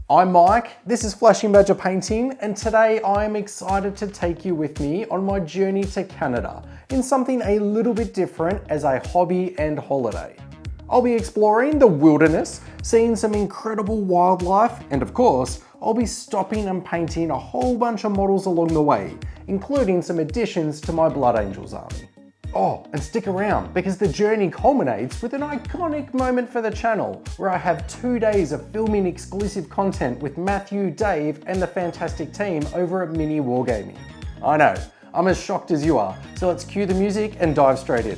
I'm Mike, this is Flashing Badger Painting, and today I am excited to take you with me on my journey to Canada in something a little bit different as a hobby and holiday. I'll be exploring the wilderness, seeing some incredible wildlife, and of course, I'll be stopping and painting a whole bunch of models along the way, including some additions to my Blood Angels army. Oh, and stick around because the journey culminates with an iconic moment for the channel where I have 2 days of filming exclusive content with Matthew, Dave, and the fantastic team over at MiniWarGaming. I know, I'm as shocked as you are, so let's cue the music and dive straight in.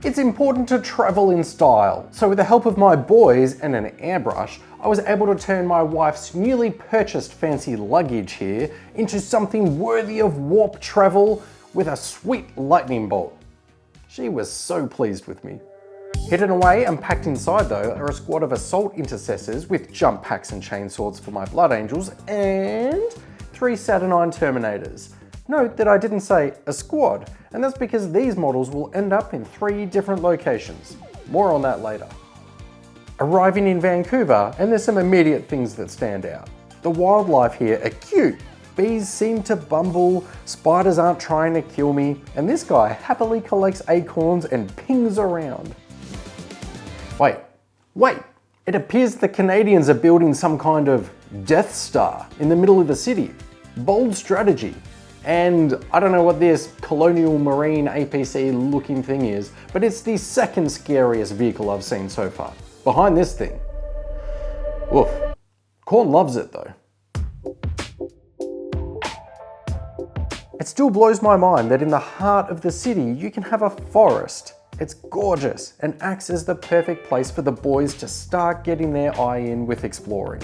It's important to travel in style, so with the help of my boys and an airbrush, I was able to turn my wife's newly purchased fancy luggage here into something worthy of warp travel with a sweet lightning bolt. She was so pleased with me. Hidden away and packed inside though are a squad of assault intercessors with jump packs and chainswords for my Blood Angels and 3 Saturnine Terminators. Note that I didn't say a squad, and that's because these models will end up in 3 different locations. More on that later. Arriving in Vancouver, and there's some immediate things that stand out. The wildlife here are cute. Bees seem to bumble, spiders aren't trying to kill me, and this guy happily collects acorns and pings around. Wait, it appears the Canadians are building some kind of Death Star in the middle of the city. Bold strategy. And I don't know what this colonial marine APC looking thing is, but it's the second scariest vehicle I've seen so far. Behind this thing. Woof. Corn loves it though. It still blows my mind that in the heart of the city you can have a forest. It's gorgeous and acts as the perfect place for the boys to start getting their eye in with exploring.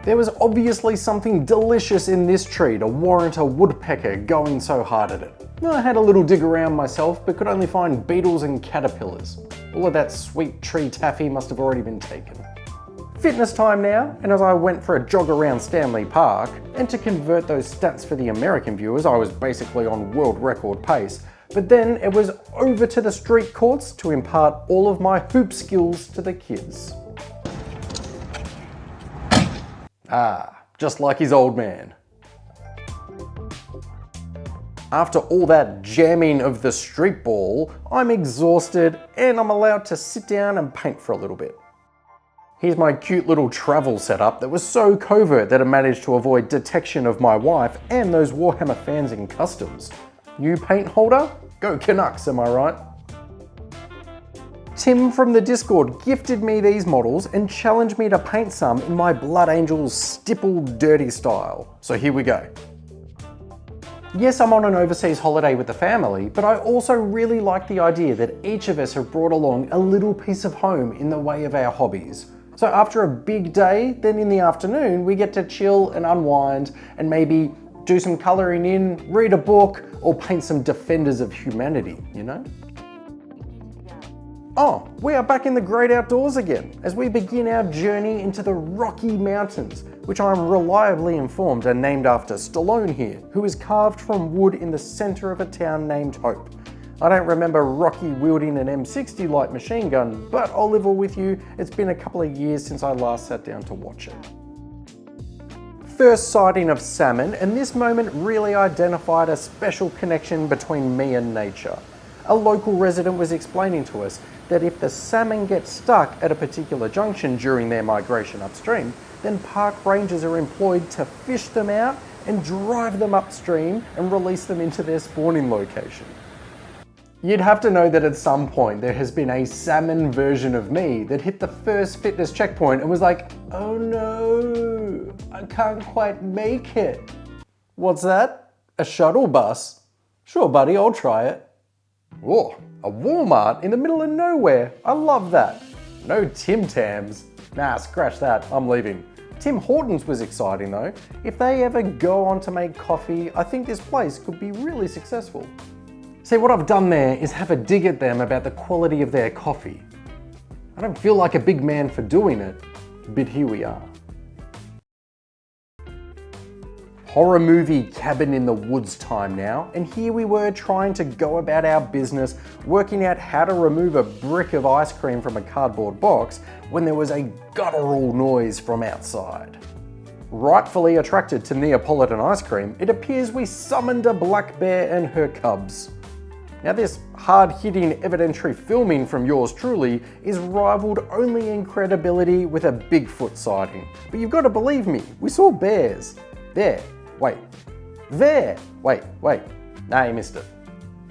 There was obviously something delicious in this tree to warrant a woodpecker going so hard at it. I had a little dig around myself, but could only find beetles and caterpillars. All of that sweet tree taffy must have already been taken. Fitness time now, and as I went for a jog around Stanley Park, and to convert those stats for the American viewers, I was basically on world record pace, but then it was over to the street courts to impart all of my hoop skills to the kids. Ah, just like his old man. After all that jamming of the street ball, I'm exhausted and I'm allowed to sit down and paint for a little bit. Here's my cute little travel setup that was so covert that it managed to avoid detection of my wife and those Warhammer fans in customs. New paint holder? Go Canucks, am I right? Tim from the Discord gifted me these models and challenged me to paint some in my Blood Angels stipple dirty style. So here we go. Yes, I'm on an overseas holiday with the family, but I also really like the idea that each of us have brought along a little piece of home in the way of our hobbies. So after a big day, then in the afternoon, we get to chill and unwind and maybe do some colouring in, read a book, or paint some Defenders of Humanity, you know? Oh, we are back in the great outdoors again as we begin our journey into the Rocky Mountains, which I'm reliably informed are named after Stallone here, who is carved from wood in the center of a town named Hope. I don't remember Rocky wielding an M60 light machine gun, but I'll level with you, it's been a couple of years since I last sat down to watch it. First sighting of salmon, and this moment really identified a special connection between me and nature. A local resident was explaining to us that if the salmon get stuck at a particular junction during their migration upstream, then park rangers are employed to fish them out and drive them upstream and release them into their spawning location. You'd have to know that at some point there has been a salmon version of me that hit the first fitness checkpoint and was like, oh no, I can't quite make it. What's that? A shuttle bus? Sure buddy, I'll try it. Whoa, a Walmart in the middle of nowhere. I love that. No Tim Tams. Nah, scratch that, I'm leaving. Tim Hortons was exciting though. If they ever go on to make coffee, I think this place could be really successful. See, what I've done there is have a dig at them about the quality of their coffee. I don't feel like a big man for doing it, but here we are. Horror movie cabin in the woods time now, and here we were trying to go about our business, working out how to remove a brick of ice cream from a cardboard box when there was a guttural noise from outside. Rightfully attracted to Neapolitan ice cream, it appears we summoned a black bear and her cubs. Now this hard-hitting evidentiary filming from yours truly is rivaled only in credibility with a Bigfoot sighting. But you've got to believe me, we saw bears. There, wait, there, wait, nah, you missed it.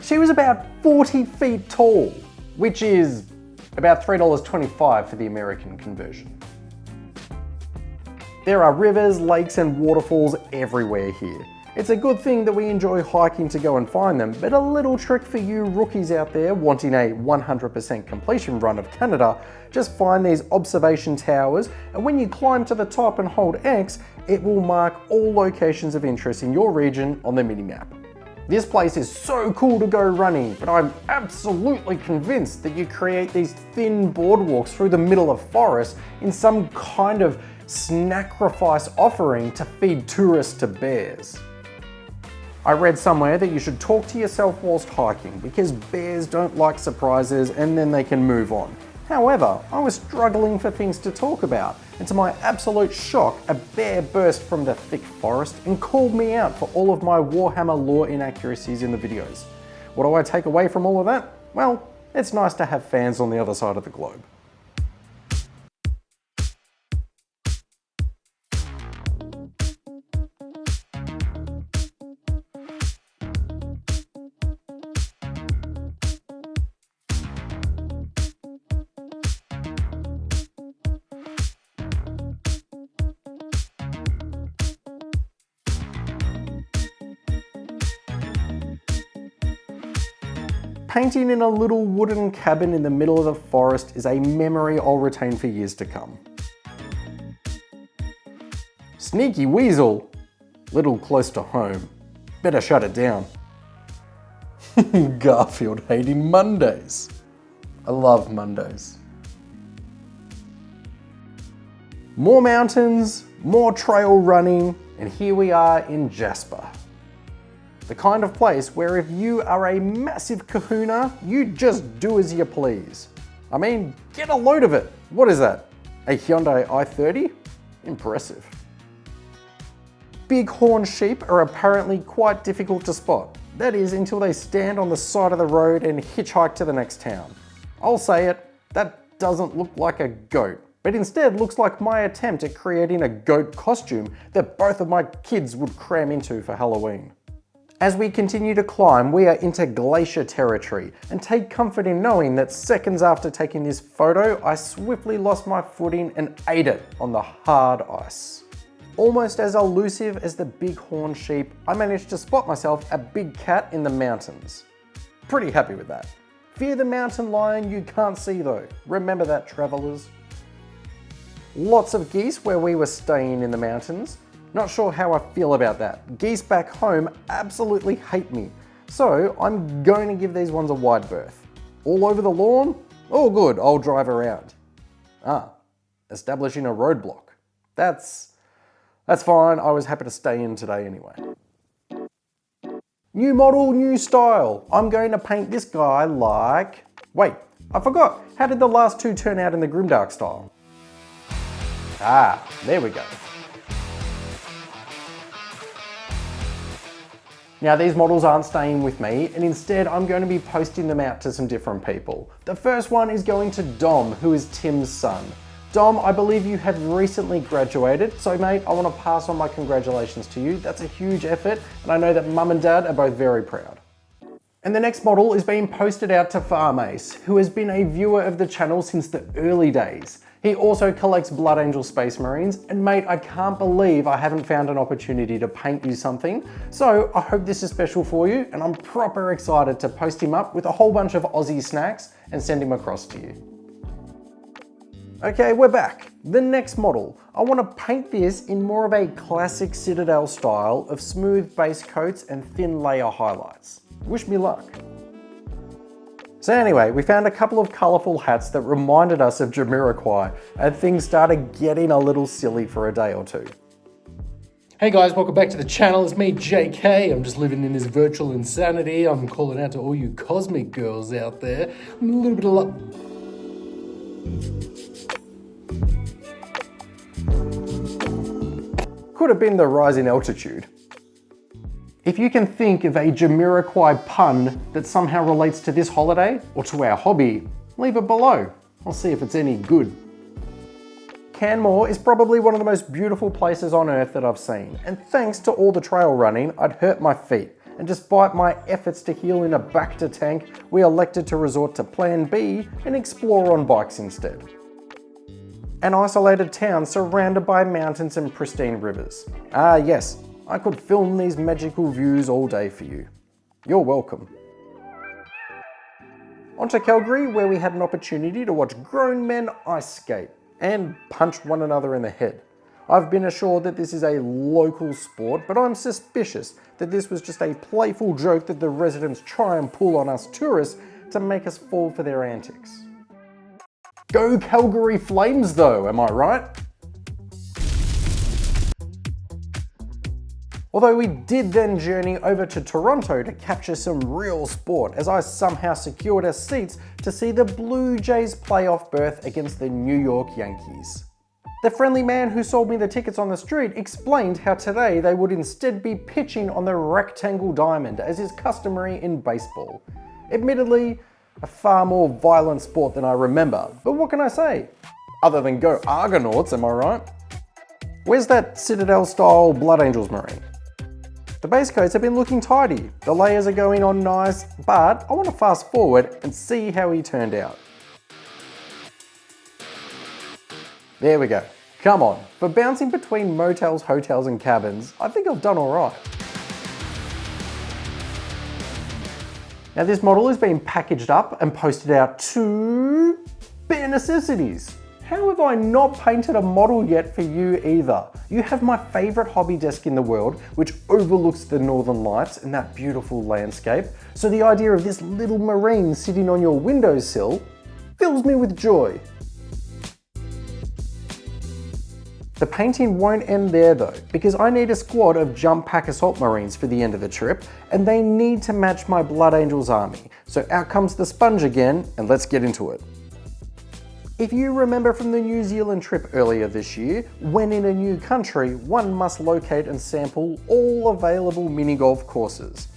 She was about 40 feet tall, which is about $3.25 for the American conversion. There are rivers, lakes and waterfalls everywhere here. It's a good thing that we enjoy hiking to go and find them, but a little trick for you rookies out there wanting a 100% completion run of Canada, just find these observation towers, and when you climb to the top and hold X, it will mark all locations of interest in your region on the mini-map. This place is so cool to go running, but I'm absolutely convinced that you create these thin boardwalks through the middle of forest in some kind of sacrifice offering to feed tourists to bears. I read somewhere that you should talk to yourself whilst hiking because bears don't like surprises and then they can move on. However, I was struggling for things to talk about, and to my absolute shock, a bear burst from the thick forest and called me out for all of my Warhammer lore inaccuracies in the videos. What do I take away from all of that? Well, it's nice to have fans on the other side of the globe. Painting in a little wooden cabin in the middle of the forest is a memory I'll retain for years to come. Sneaky weasel, little close to home. Better shut it down. Garfield hating Mondays. I love Mondays. More mountains, more trail running, and here we are in Jasper. The kind of place where if you are a massive kahuna, you just do as you please. I mean, get a load of it. What is that? A Hyundai i30? Impressive. Bighorn sheep are apparently quite difficult to spot. That is until they stand on the side of the road and hitchhike to the next town. I'll say it, that doesn't look like a goat, but instead looks like my attempt at creating a goat costume that both of my kids would cram into for Halloween. As we continue to climb, we are into glacier territory and take comfort in knowing that seconds after taking this photo, I swiftly lost my footing and ate it on the hard ice. Almost as elusive as the bighorn sheep, I managed to spot myself a big cat in the mountains. Pretty happy with that. Fear the mountain lion you can't see though. Remember that, travelers. Lots of geese where we were staying in the mountains. Not sure how I feel about that. Geese back home absolutely hate me. So I'm going to give these ones a wide berth. All over the lawn? Oh good, I'll drive around. Establishing a roadblock. That's fine, I was happy to stay in today anyway. New model, new style. I'm going to paint this guy like... Wait, I forgot. How did the last two turn out in the grimdark style? There we go. Now these models aren't staying with me, and instead I'm going to be posting them out to some different people. The first one is going to Dom, who is Tim's son. Dom, I believe you have recently graduated, so mate, I want to pass on my congratulations to you. That's a huge effort, and I know that mum and dad are both very proud. And the next model is being posted out to Farm Ace, who has been a viewer of the channel since the early days. He also collects Blood Angel Space Marines, and mate, I can't believe I haven't found an opportunity to paint you something. So I hope this is special for you, and I'm proper excited to post him up with a whole bunch of Aussie snacks and send him across to you. Okay, we're back. The next model. I want to paint this in more of a classic Citadel style of smooth base coats and thin layer highlights. Wish me luck. So anyway, we found a couple of colourful hats that reminded us of Jamiroquai, and things started getting a little silly for a day or two. Hey guys, welcome back to the channel. It's me, JK. I'm just living in this virtual insanity. I'm calling out to all you cosmic girls out there. I'm a little bit of luck. Could have been the rise in altitude. If you can think of a Jamiroquai pun that somehow relates to this holiday or to our hobby, leave it below. I'll see if it's any good. Canmore is probably one of the most beautiful places on earth that I've seen, and thanks to all the trail running, I'd hurt my feet, and despite my efforts to heal in a Bacta tank, we elected to resort to Plan B and explore on bikes instead. An isolated town surrounded by mountains and pristine rivers. Ah yes, I could film these magical views all day for you. You're welcome. On to Calgary, where we had an opportunity to watch grown men ice skate and punch one another in the head. I've been assured that this is a local sport, but I'm suspicious that this was just a playful joke that the residents try and pull on us tourists to make us fall for their antics. Go Calgary Flames though, am I right? Although we did then journey over to Toronto to capture some real sport, as I somehow secured us seats to see the Blue Jays playoff berth against the New York Yankees. The friendly man who sold me the tickets on the street explained how today they would instead be pitching on the rectangle diamond, as is customary in baseball. Admittedly, a far more violent sport than I remember, but what can I say? Other than go Argonauts, am I right? Where's that Citadel-style Blood Angels Marine? The base coats have been looking tidy, the layers are going on nice, but I want to fast forward and see how he turned out. There we go. Come on, for bouncing between motels, hotels and cabins, I think I've done alright. Now this model has been packaged up and posted out to bare necessities. How have I not painted a model yet for you either? You have my favourite hobby desk in the world, which overlooks the northern lights and that beautiful landscape. So the idea of this little marine sitting on your windowsill fills me with joy. The painting won't end there though, because I need a squad of jump pack assault marines for the end of the trip, and they need to match my Blood Angels army. So out comes the sponge again, and let's get into it. If you remember from the New Zealand trip earlier this year, when in a new country, one must locate and sample all available mini golf courses.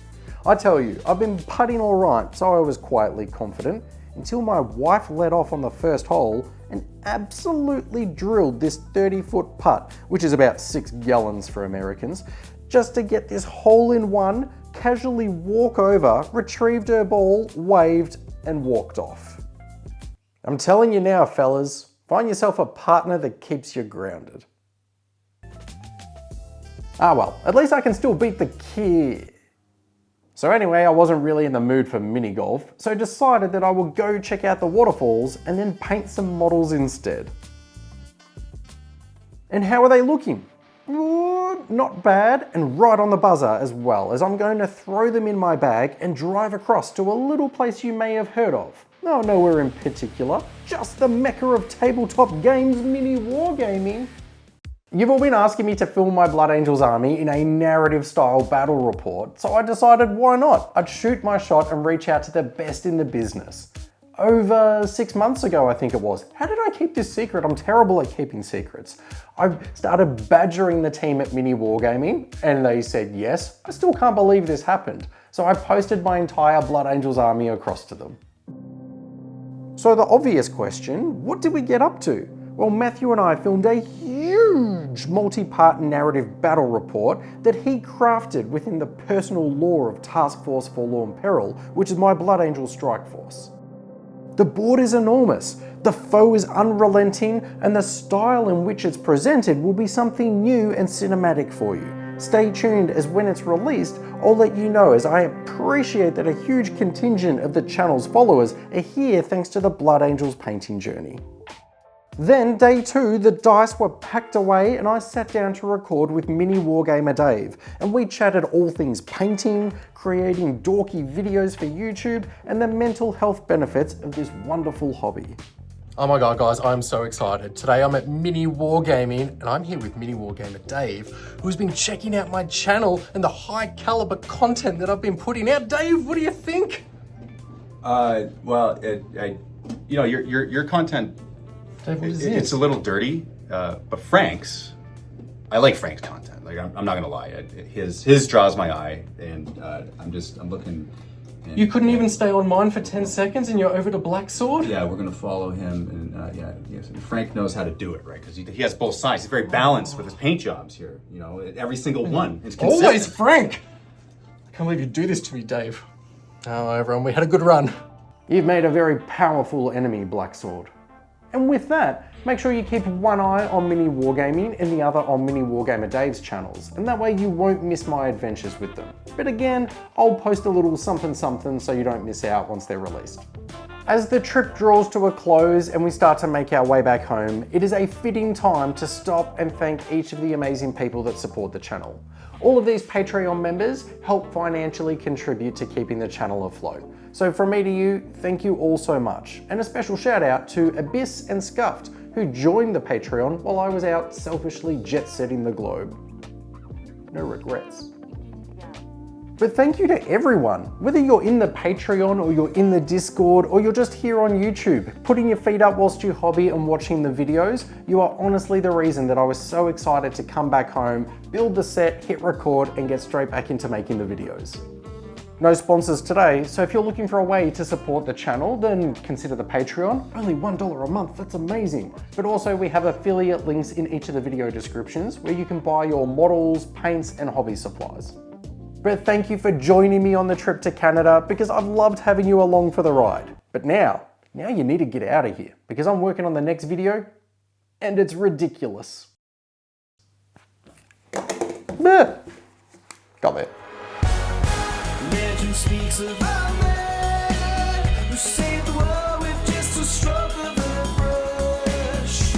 I tell you, I've been putting alright, so I was quietly confident, until my wife let off on the first hole and absolutely drilled this 30-foot putt, which is about 6 gallons for Americans, just to get this hole-in-one, casually walk over, retrieved her ball, waved, and walked off. I'm telling you now, fellas, find yourself a partner that keeps you grounded. Ah well, at least I can still beat the kid. So anyway, I wasn't really in the mood for mini golf, so decided that I would go check out the waterfalls and then paint some models instead. And how are they looking? Not bad, and right on the buzzer as well, as I'm going to throw them in my bag and drive across to a little place you may have heard of. No, nowhere in particular, just the mecca of tabletop games, MiniWarGaming. You've all been asking me to film my Blood Angels army in a narrative style battle report, so I decided why not? I'd shoot my shot and reach out to the best in the business. Over 6 months ago, I think it was. How did I keep this secret? I'm terrible at keeping secrets. I started badgering the team at MiniWarGaming and they said yes. I still can't believe this happened. So I posted my entire Blood Angels army across to them. So the obvious question, what did we get up to? Well, Matthew and I filmed a huge multi-part narrative battle report that he crafted within the personal lore of Task Force Forlorn Peril, which is my Blood Angel strike force. The board is enormous, the foe is unrelenting, and the style in which it's presented will be something new and cinematic for you. Stay tuned, as when it's released, I'll let you know, as I appreciate that a huge contingent of the channel's followers are here thanks to the Blood Angels painting journey. Then, day 2, the dice were packed away and I sat down to record with MiniWarGamer Dave, and we chatted all things painting, creating dorky videos for YouTube, and the mental health benefits of this wonderful hobby. Oh my god, guys, I'm so excited. Today I'm at MiniWarGaming, and I'm here with MiniWargamer Dave, who's been checking out my channel and the high caliber content that I've been putting out. Dave, what do you think? Well, your content, Dave, what is this? it's a little dirty, but I like Frank's content. Like, I'm not gonna lie, his draws my eye, and I'm looking. And, You couldn't even stay on mine for 10 seconds and you're over to Black Sword? Yeah, we're gonna follow him, and yes, and Frank knows how to do it, right? Because he has both sides. He's very balanced with his paint jobs here. You know, every single one is consistent. Always Frank! I can't believe you do this to me, Dave. Oh, everyone, we had a good run. You've made a very powerful enemy, Black Sword. And with that, make sure you keep one eye on MiniWarGaming and the other on MiniWargamer Dave's channels, and that way you won't miss my adventures with them. But again, I'll post a little something so you don't miss out once they're released. As the trip draws to a close and we start to make our way back home, it is a fitting time to stop and thank each of the amazing people that support the channel. All of these Patreon members help financially contribute to keeping the channel afloat. So from me to you, thank you all so much. And a special shout out to Abyss and Scuffed, who joined the Patreon while I was out selfishly jet-setting the globe. No regrets. But thank you to everyone, whether you're in the Patreon or you're in the Discord or you're just here on YouTube, putting your feet up whilst you hobby and watching the videos. You are honestly the reason that I was so excited to come back home, build the set, hit record, and get straight back into making the videos. No sponsors today, so if you're looking for a way to support the channel, then consider the Patreon. Only $1 a month, that's amazing. But also we have affiliate links in each of the video descriptions where you can buy your models, paints, and hobby supplies. But thank you for joining me on the trip to Canada, because I've loved having you along for the ride. But now you need to get out of here, because I'm working on the next video, and it's ridiculous. Got there. Legend speaks of our man who saved the world with just a stroke of a brush.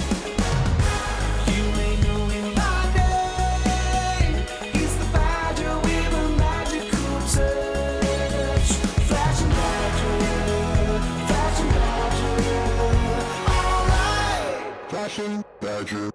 You may know him by name. He's the badger with a magical touch. Flashing badger, alright. Flashing badger.